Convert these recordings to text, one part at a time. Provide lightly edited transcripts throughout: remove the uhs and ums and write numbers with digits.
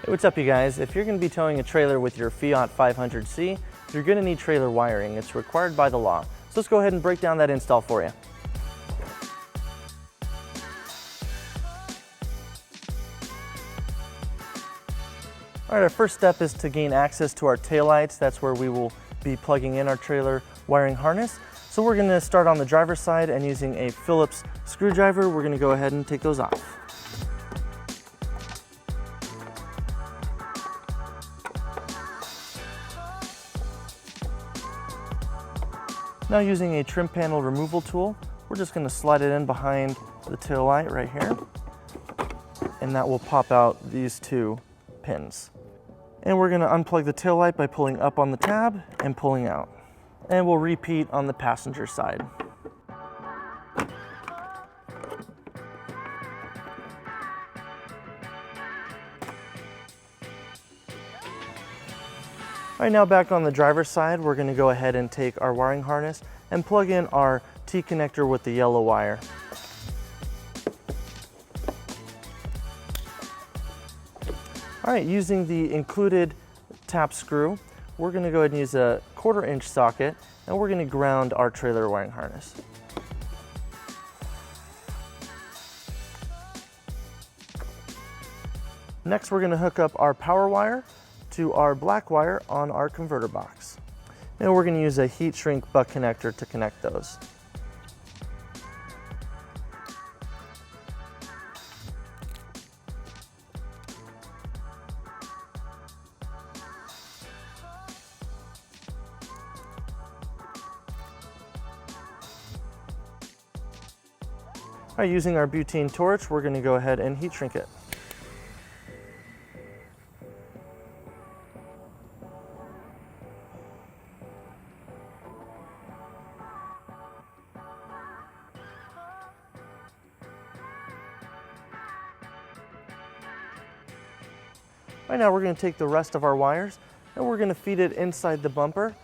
Hey, what's up you guys? If you're going to be towing a trailer with your Fiat 500c, you're going to need trailer wiring. It's required by the law. So let's go ahead and break down that install for you. All right, our first step is to gain access to our taillights. That's where we will be plugging in our trailer wiring harness. So we're going to start on the driver's side, and using a Phillips screwdriver, we're going to go ahead and take those off. Now, using a trim panel removal tool, we're just going to slide it in behind the tail light right here, and that will pop out these two pins. And we're going to unplug the tail light by pulling up on the tab and pulling out. And we'll repeat on the passenger side. All right, now back on the driver's side, we're going to go ahead and take our wiring harness and plug in our T-connector with the yellow wire. All right, using the included tap screw, we're going to go ahead and use a 1/4 inch socket, and we're going to ground our trailer wiring harness. Next, we're going to hook up our power wire to our black wire on our converter box. And we're going to use a heat shrink butt connector to connect those. All right, using our butane torch, we're going to go ahead and heat shrink it. Right now, we're going to take the rest of our wires and we're going to feed it inside the bumper,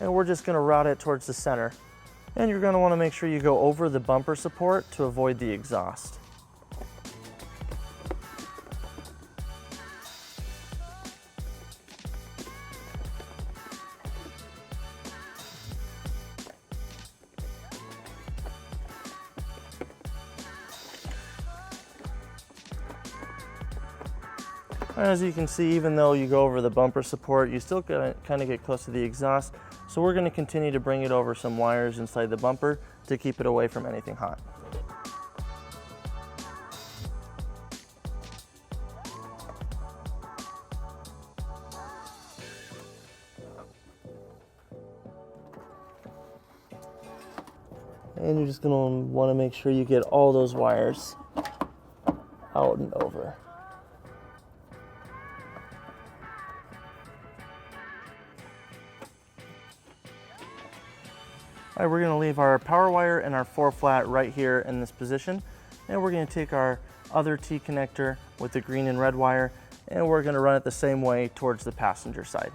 and we're just going to route it towards the center. And you're going to want to make sure you go over the bumper support to avoid the exhaust. As you can see, even though you go over the bumper support, you still kind of get close to the exhaust. So we're going to continue to bring it over some wires inside the bumper to keep it away from anything hot. And you're just going to want to make sure you get all those wires out and over. All right, we're going to leave our power wire and our 4-flat right here in this position, and we're going to take our other T connector with the green and red wire, and we're going to run it the same way towards the passenger side.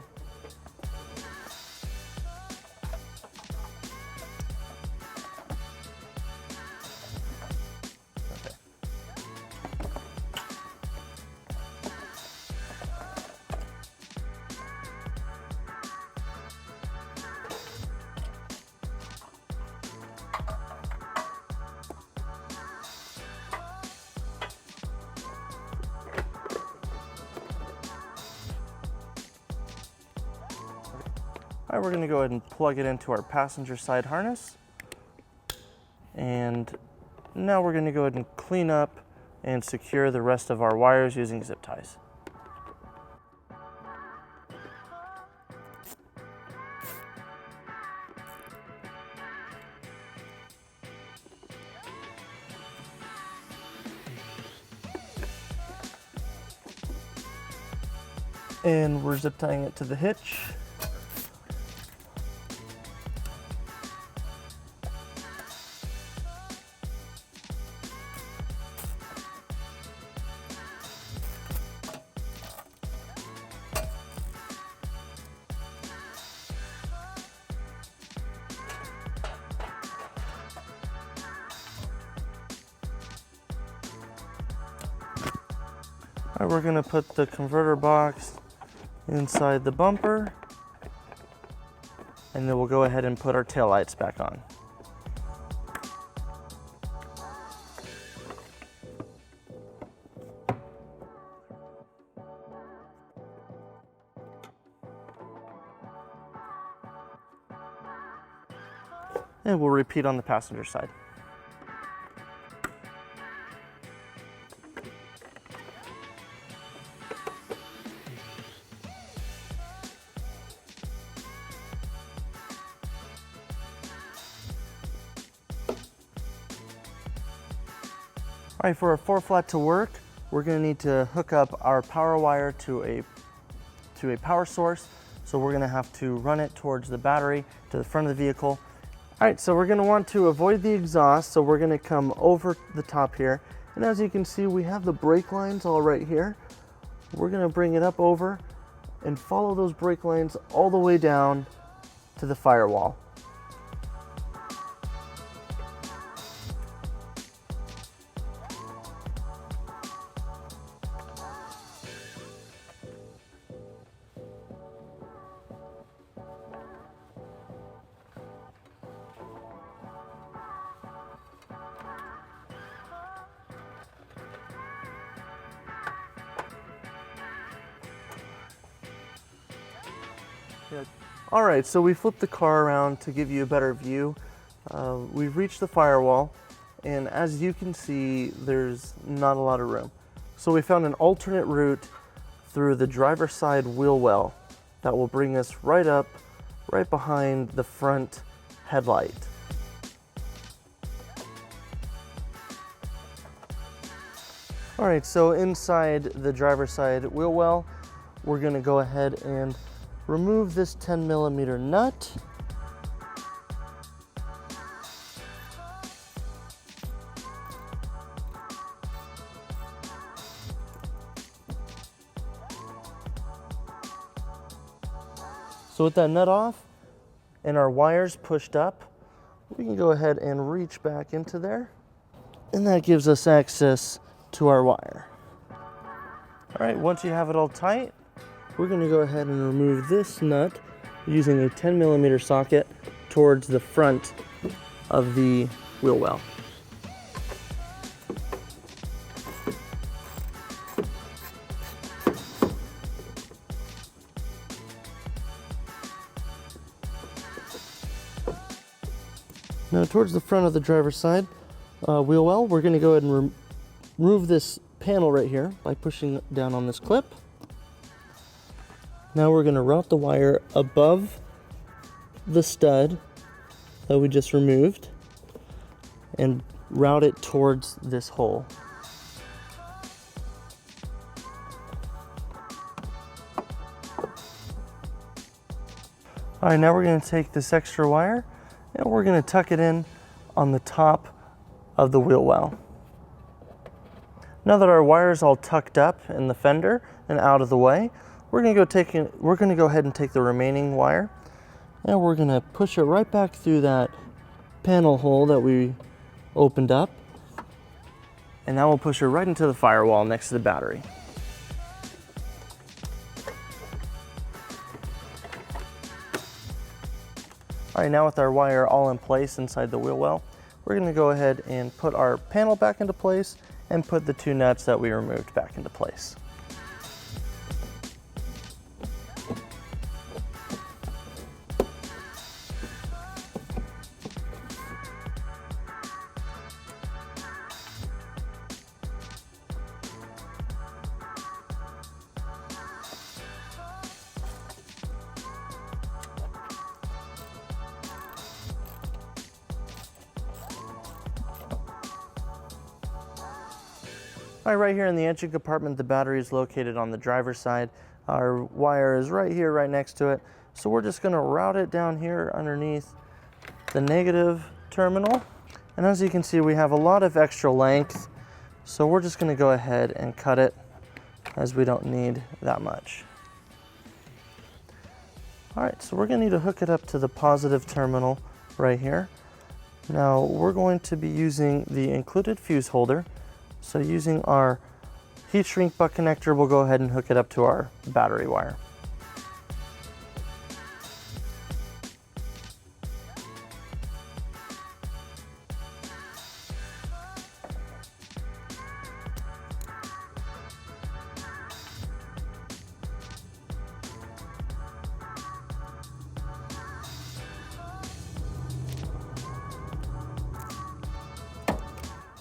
All right, we're going to go ahead and plug it into our passenger side harness. And now we're going to go ahead and clean up and secure the rest of our wires using zip ties. And we're zip tying it to the hitch. All right, we're gonna put the converter box inside the bumper, and then we'll go ahead and put our taillights back on. And we'll repeat on the passenger side. All right, for our 4-flat to work, we're gonna need to hook up our power wire to a power source. So we're gonna have to run it towards the battery to the front of the vehicle. All right, so we're gonna want to avoid the exhaust. So we're gonna come over the top here. And as you can see, we have the brake lines all right here. We're gonna bring it up over and follow those brake lines all the way down to the firewall. All right, so we flipped the car around to give you a better view. We've reached the firewall, and as you can see, there's not a lot of room. So we found an alternate route through the driver's side wheel well that will bring us right up, right behind the front headlight. All right, so inside the driver's side wheel well, we're gonna go ahead and remove this 10mm nut. So with that nut off and our wires pushed up, we can go ahead and reach back into there, and that gives us access to our wire. All right, once you have it all tight, we're gonna go ahead and remove this nut using a 10mm socket towards the front of the wheel well. Now towards the front of the driver's side wheel well, we're gonna go ahead and remove this panel right here by pushing down on this clip. Now we're going to route the wire above the stud that we just removed and route it towards this hole. All right, now we're going to take this extra wire and we're going to tuck it in on the top of the wheel well. Now that our wire is all tucked up in the fender and out of the way, we're going to go ahead and take the remaining wire and we're going to push it right back through that panel hole that we opened up, and that will push it right into the firewall next to the battery. All right, now with our wire all in place inside the wheel well, we're going to go ahead and put our panel back into place and put the 2 nuts that we removed back into place. All right, right here in the engine compartment, the battery is located on the driver's side. Our wire is right here, right next to it. So we're just gonna route it down here underneath the negative terminal. And as you can see, we have a lot of extra length. So we're just gonna go ahead and cut it, as we don't need that much. All right, so we're gonna need to hook it up to the positive terminal right here. Now we're going to be using the included fuse holder. So using our heat shrink butt connector, we'll go ahead and hook it up to our battery wire.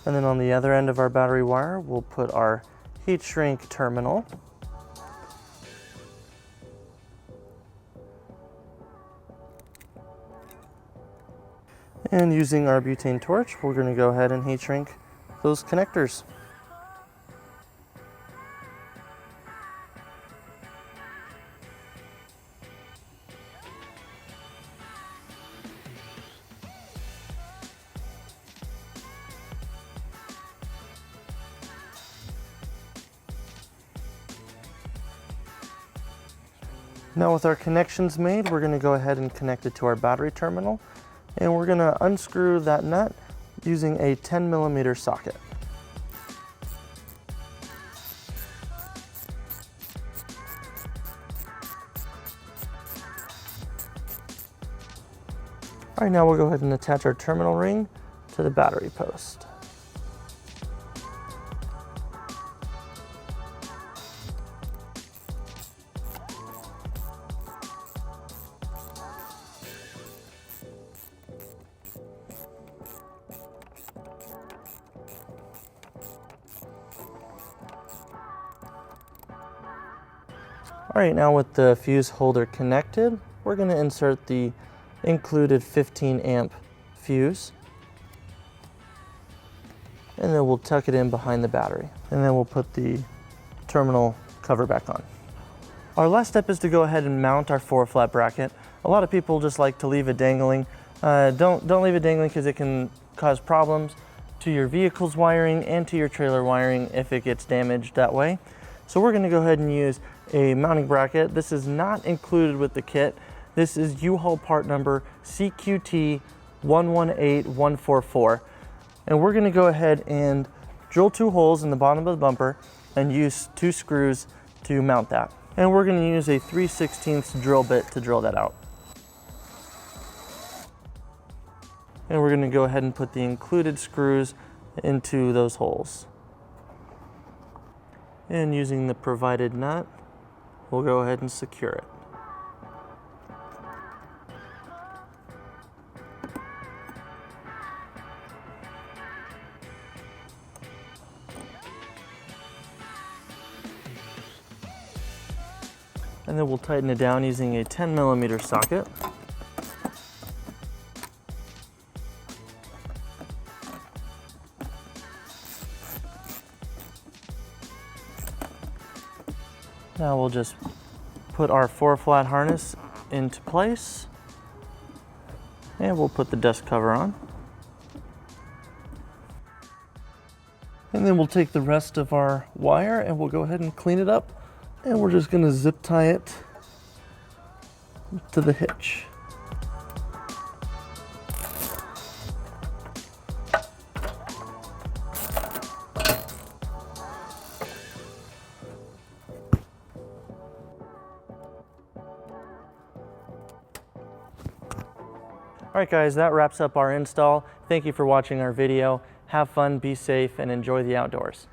And then on the other end of our battery wire, we'll put our heat shrink terminal. And using our butane torch, we're going to go ahead and heat shrink those connectors. Now with our connections made, we're going to go ahead and connect it to our battery terminal, and we're going to unscrew that nut using a 10mm socket. All right, now we'll go ahead and attach our terminal ring to the battery post. All right, now with the fuse holder connected, we're going to insert the included 15 amp fuse, and then we'll tuck it in behind the battery, and then we'll put the terminal cover back on. Our last step is to go ahead and mount our 4-flat bracket. A lot of people just like to leave it dangling. Don't leave it dangling because it can cause problems to your vehicle's wiring and to your trailer wiring if it gets damaged that way. So we're going to go ahead and use a mounting bracket. This is not included with the kit. This is U-Haul part number CQT 118144. And we're going to go ahead and drill 2 holes in the bottom of the bumper and use 2 screws to mount that. And we're going to use a 3/16 drill bit to drill that out. And we're going to go ahead and put the included screws into those holes. And using the provided nut, we'll go ahead and secure it. And then we'll tighten it down using a 10mm socket. Now we'll just put our 4-flat harness into place, and we'll put the dust cover on. And then we'll take the rest of our wire and we'll go ahead and clean it up, and we're just going to zip tie it to the hitch. All right guys, that wraps up our install. Thank you for watching our video. Have fun, be safe, and enjoy the outdoors.